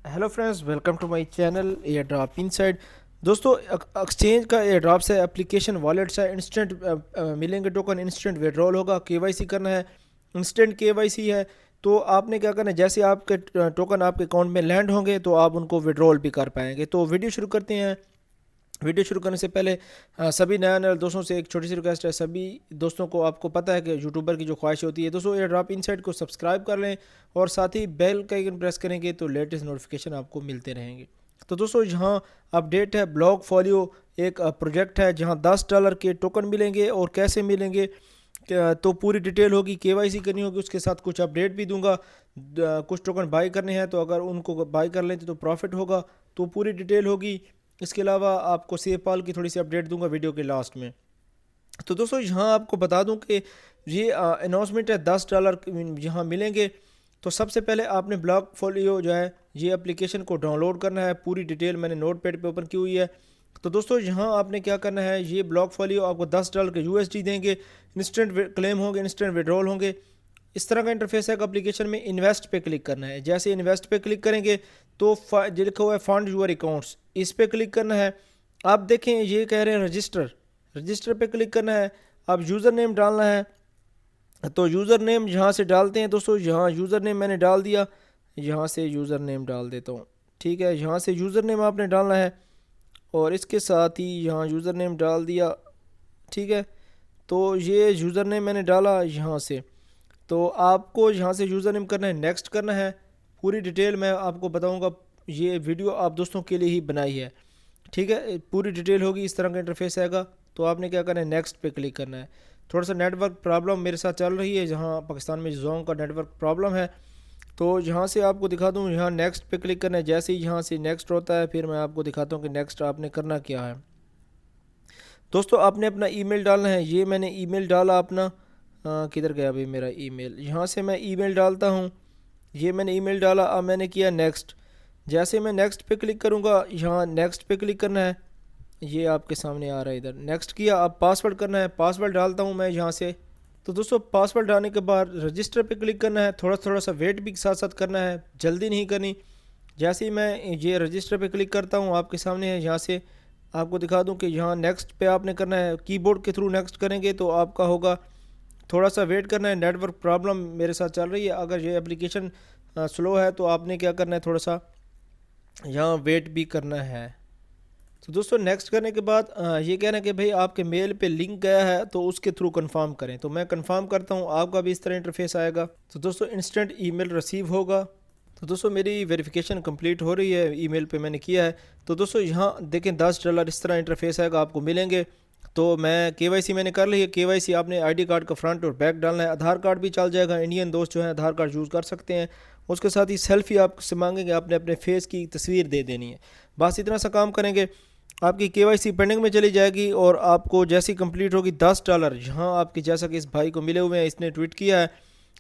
Hello friends, welcome to my channel air drop inside. दोस्तों, exchange का air drop से application wallet से instant मिलेंगे टोकन, इंस्टेंट विड्रॉल होगा। केवाईसी करना है, इंस्टेंट केवाईसी है। तो आपने क्या करना है, जैसे आपके टोकन आपके अकाउंट में लैंड होंगे तो आप उनको विड्रॉल भी कर पाएंगे। तो वीडियो शुरू करते हैं। वीडियो शुरू करने से पहले सभी नया नया दोस्तों से एक छोटी सी रिक्वेस्ट है। सभी दोस्तों को, आपको पता है कि यूट्यूबर की जो ख्वाहिश होती है, दोस्तों एयर ड्रॉप इनसाइड को सब्सक्राइब कर लें और साथ ही बेल का आइकन प्रेस करेंगे तो लेटेस्ट नोटिफिकेशन आपको मिलते रहेंगे। तो दोस्तों, यहाँ अपडेट है, ब्लॉकफोलियो एक प्रोजेक्ट है जहाँ $10 के टोकन मिलेंगे। और कैसे मिलेंगे तो पूरी डिटेल होगी, केवाईसी करनी होगी, उसके साथ कुछ अपडेट भी दूंगा। कुछ टोकन बाई करने हैं तो अगर उनको बाई कर लेते तो प्रॉफिट होगा, तो पूरी डिटेल होगी। इसके अलावा आपको सेपाल की थोड़ी सी अपडेट दूंगा वीडियो के लास्ट में। तो दोस्तों, यहाँ आपको बता दूं कि ये अनाउंसमेंट है, $10 यहाँ मिलेंगे। तो सबसे पहले आपने ब्लॉकफोलियो जो है ये एप्लीकेशन को डाउनलोड करना है। पूरी डिटेल मैंने नोटपैड पे ओपन की हुई है। तो दोस्तों, यहाँ आपने क्या करना है, ये ब्लॉकफोलियो आपको $10 के USD देंगे, इंस्टेंट क्लेम होंगे, इंस्टेंट विड्रॉल होंगे। इस तरह का इंटरफेस है। एप्लीकेशन में इन्वेस्ट पे क्लिक करना है। जैसे इन्वेस्ट पे क्लिक करेंगे तो जो लिखा हुआ है फंड यूर अकाउंट्स, इस पे क्लिक करना है। आप देखें ये कह रहे हैं रजिस्टर, रजिस्टर पे क्लिक करना है। अब यूज़र नेम डालना है, तो यूज़र नेम यहाँ से डालते हैं। दोस्तों, यहाँ यूज़र नेम मैंने डाल दिया, यहाँ से यूज़र नेम डाल देता हूँ। ठीक है, यहाँ से यूज़र नेम आपने डालना है और इसके साथ ही यहाँ यूज़र नेम डाल दिया। ठीक है, तो ये यूज़र नेम मैंने डाला यहाँ से। तो आपको यहाँ से यूज़र नेम करना है, नेक्स्ट करना है। पूरी डिटेल मैं आपको बताऊँगा, ये वीडियो आप दोस्तों के लिए ही बनाई है। ठीक है, पूरी डिटेल होगी, इस तरह का इंटरफेस आएगा। तो आपने क्या करना है, नेक्स्ट पे क्लिक करना है। थोड़ा सा नेटवर्क प्रॉब्लम मेरे साथ चल रही है, जहाँ पाकिस्तान में जोंग का नेटवर्क प्रॉब्लम है। तो यहाँ से आपको दिखा दूँ, यहाँ नेक्स्ट पे क्लिक करना है। जैसे ही यहाँ से नेक्स्ट होता है फिर मैं आपको दिखाता हूँ कि नेक्स्ट आपने करना क्या है। दोस्तों, आपने अपना ईमेल डालना है। ये मैंने ईमेल डाला अपना, किधर गया भाई मेरा ईमेल, यहाँ से मैं ईमेल डालता हूँ। ये मैंने ईमेल डाला, अब मैंने किया नेक्स्ट। जैसे मैं नेक्स्ट पे क्लिक करूँगा, यहाँ नेक्स्ट पे क्लिक करना है। ये आपके सामने आ रहा है, इधर नेक्स्ट किया। अब पासवर्ड करना है, पासवर्ड डालता हूँ मैं यहाँ से। तो दोस्तों, पासवर्ड डालने के बाद रजिस्टर पे क्लिक करना है। थोड़ा सा वेट भी साथ साथ करना है, जल्दी नहीं करनी। जैसे ही मैं ये रजिस्टर पे क्लिक करता हूँ, आपके सामने है, यहाँ से आपको दिखा दूँ कि यहाँ नेक्स्ट पे आपने करना है। कीबोर्ड के थ्रू नेक्स्ट करेंगे तो आपका होगा, थोड़ा सा वेट करना है। नेटवर्क प्रॉब्लम मेरे साथ चल रही है। अगर ये एप्लीकेशन स्लो है तो आपने क्या करना है, थोड़ा सा यहाँ वेट भी करना है। तो दोस्तों, नेक्स्ट करने के बाद ये कहना है कि भाई आपके मेल पे लिंक गया है तो उसके थ्रू कंफर्म करें। तो मैं कंफर्म करता हूँ, आपका भी इस तरह इंटरफेस आएगा। तो दोस्तों, इंस्टेंट ईमेल रिसीव होगा। तो दोस्तों, मेरी वेरिफिकेशन कंप्लीट हो रही है, ईमेल पे मैंने किया है। तो दोस्तों, यहाँ देखें $10 इस तरह इंटरफेस आएगा, आपको मिलेंगे। तो मैं केवाईसी मैंने कर ली है। केवाईसी आपने आईडी कार्ड का फ्रंट और बैक डालना है। आधार कार्ड भी चल जाएगा, इंडियन दोस्त जो है आधार कार्ड यूज़ कर सकते हैं। उसके साथ ही सेल्फी आपसे मांगेंगे, आपने अपने फेस की तस्वीर दे देनी है। बस इतना सा काम करेंगे, आपकी केवाईसी पेंडिंग में चली जाएगी। और आपको जैसी कंप्लीट होगी $10 यहाँ आपके, जैसा कि इस भाई को मिले हुए हैं, इसने ट्वीट किया है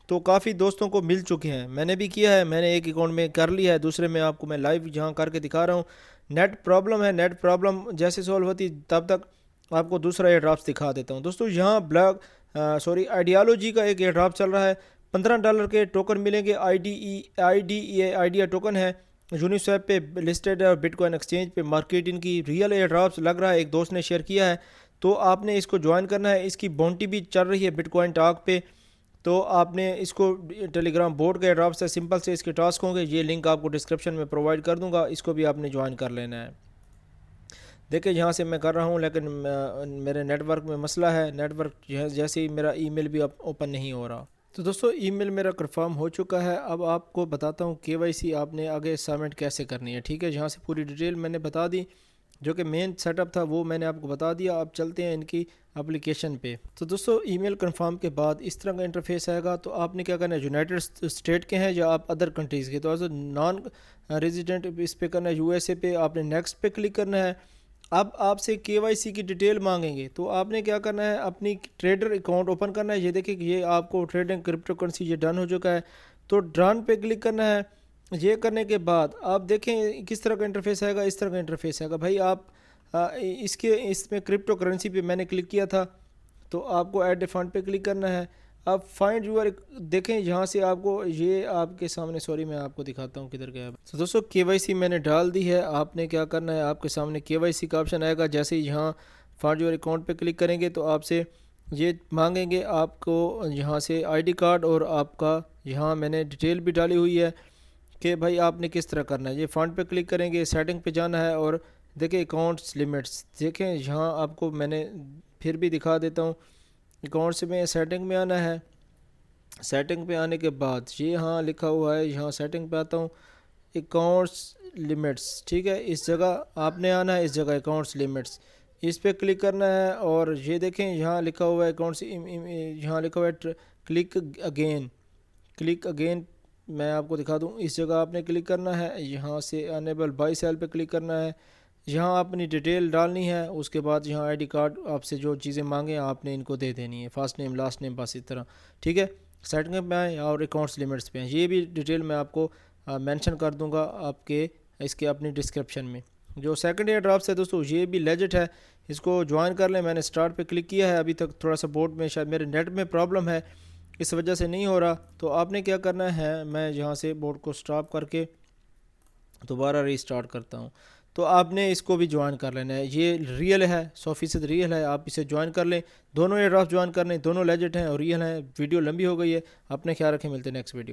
तो काफ़ी दोस्तों को मिल चुके हैं। मैंने भी किया है, मैंने एक अकाउंट में कर लिया है, दूसरे में आपको मैं लाइव यहाँ करके दिखा रहा हूँ। नेट प्रॉब्लम है, नेट प्रॉब्लम जैसे सॉल्व होती तब तक आपको दूसरा एयर ड्रॉप्स दिखा देता हूँ। दोस्तों, यहाँ आइडियालॉजी का एक एयर ड्रॉप चल रहा है। $15 के टोकन मिलेंगे। आइडिया टोकन है, यूनिस्वैप पे लिस्टेड है और बिटकॉइन एक्सचेंज पे मार्केट इनकी रियल एयर ड्रॉप्स लग रहा है। एक दोस्त ने शेयर किया है तो आपने इसको ज्वाइन करना है। इसकी बाउंटी भी चल रही है बिटकॉइन टॉक पे। तो आपने इसको, टेलीग्राम बोर्ड का एयर ड्रॉप्स है, सिंपल से इसके टास्क होंगे। ये लिंक आपको डिस्क्रिप्शन में प्रोवाइड कर दूंगा, इसको भी आपने ज्वाइन कर लेना है। देखिए, यहाँ से मैं कर रहा हूँ लेकिन मेरे नेटवर्क में मसला है। नेटवर्क जैसे ही मेरा ईमेल भी ओपन नहीं हो रहा। तो दोस्तों, ईमेल मेरा कंफर्म हो चुका है। अब आपको बताता हूँ केवाईसी आपने आगे सबमिट कैसे करनी है। ठीक है, यहाँ से पूरी डिटेल मैंने बता दी, जो कि मेन सेटअप था वो मैंने आपको बता दिया। अब चलते हैं इनकी एप्लीकेशन पे। तो दोस्तों, ईमेल कंफर्म के बाद इस तरह का इंटरफेस आएगा। तो आपने क्या करना है, यूनाइटेड स्टेट के हैं या आप अदर कंट्रीज़ के, तो एज नॉन रेजिडेंट इस पे करना है। यूएसए पे आपने नेक्स्ट पे क्लिक करना है। अब आपसे केवाईसी की डिटेल मांगेंगे तो आपने क्या करना है, अपनी ट्रेडर अकाउंट ओपन करना है। ये देखिए कि ये आपको ट्रेडिंग क्रिप्टो करेंसी ये डन हो चुका है। तो डन पे क्लिक करना है। ये करने के बाद आप देखें किस तरह का इंटरफेस आएगा। इस तरह का इंटरफेस आएगा भाई। आप इसमें क्रिप्टो करेंसी पे मैंने क्लिक किया था, तो आपको ऐड ए फंड पे क्लिक करना है। आप फाइंड यूर देखें यहाँ से आपको ये आपके सामने, सॉरी मैं आपको दिखाता हूँ किधर गया। तो दोस्तों केवाईसी मैंने डाल दी है। आपने क्या करना है, आपके सामने केवाईसी का ऑप्शन आएगा। जैसे ही यहाँ फाइंड यूर अकाउंट पे क्लिक करेंगे तो आपसे ये मांगेंगे आपको यहाँ से आईडी कार्ड, और आपका यहाँ मैंने डिटेल भी डाली हुई है कि भाई आपने किस तरह करना है। ये फंड पे क्लिक करेंगे, सेटिंग पे जाना है और देखिए अकाउंट्स लिमिट्स, देखें यहाँ आपको मैंने फिर भी दिखा देता हूँ। अकाउंट्स में सेटिंग में आना है। सेटिंग पे आने के बाद ये यहाँ लिखा हुआ है, यहाँ सेटिंग पे आता हूँ, अकाउंट्स लिमिट्स, ठीक है। इस जगह आपने आना है, इस जगह अकाउंट्स लिमिट्स, इस पे क्लिक करना है। और ये देखें यहाँ लिखा हुआ है अकाउंट्स, यहाँ लिखा हुआ है क्लिक अगेन। क्लिक अगेन मैं आपको दिखा दूँ, इस जगह आपने क्लिक करना है। यहाँ से अनेबल बाई सेल पे क्लिक करना है। यहाँ अपनी डिटेल डालनी है। उसके बाद यहाँ आईडी कार्ड आपसे जो चीज़ें मांगे आपने इनको दे देनी है, फर्स्ट नेम लास्ट नेम, बस इस तरह, ठीक है। सेटिंग पे आए और अकाउंट्स लिमिट्स पे आए। ये भी डिटेल मैं आपको मेंशन कर दूंगा आपके इसके अपनी डिस्क्रिप्शन में। जो सेकंड ईयर ड्रॉप्स है दोस्तों ये भी लेजिट है, इसको ज्वाइन कर लें। मैंने स्टार्ट पे क्लिक किया है, अभी तक थोड़ा सा बोर्ड में शायद मेरे नेट में प्रॉब्लम है, इस वजह से नहीं हो रहा। तो आपने क्या करना है, मैं यहाँ से बोर्ड को स्टॉप करके दोबारा रीस्टार्ट करता हूँ। तो आपने इसको भी ज्वाइन कर लेना है। ये रियल है, 100% रियल है, आप इसे ज्वाइन कर लें। दोनों एयर ड्रॉप ज्वाइन कर लें, दोनों लेजिट हैं और रियल हैं। वीडियो लंबी हो गई है, अपने ख्याल रखें, मिलते हैं नेक्स्ट वीडियो में।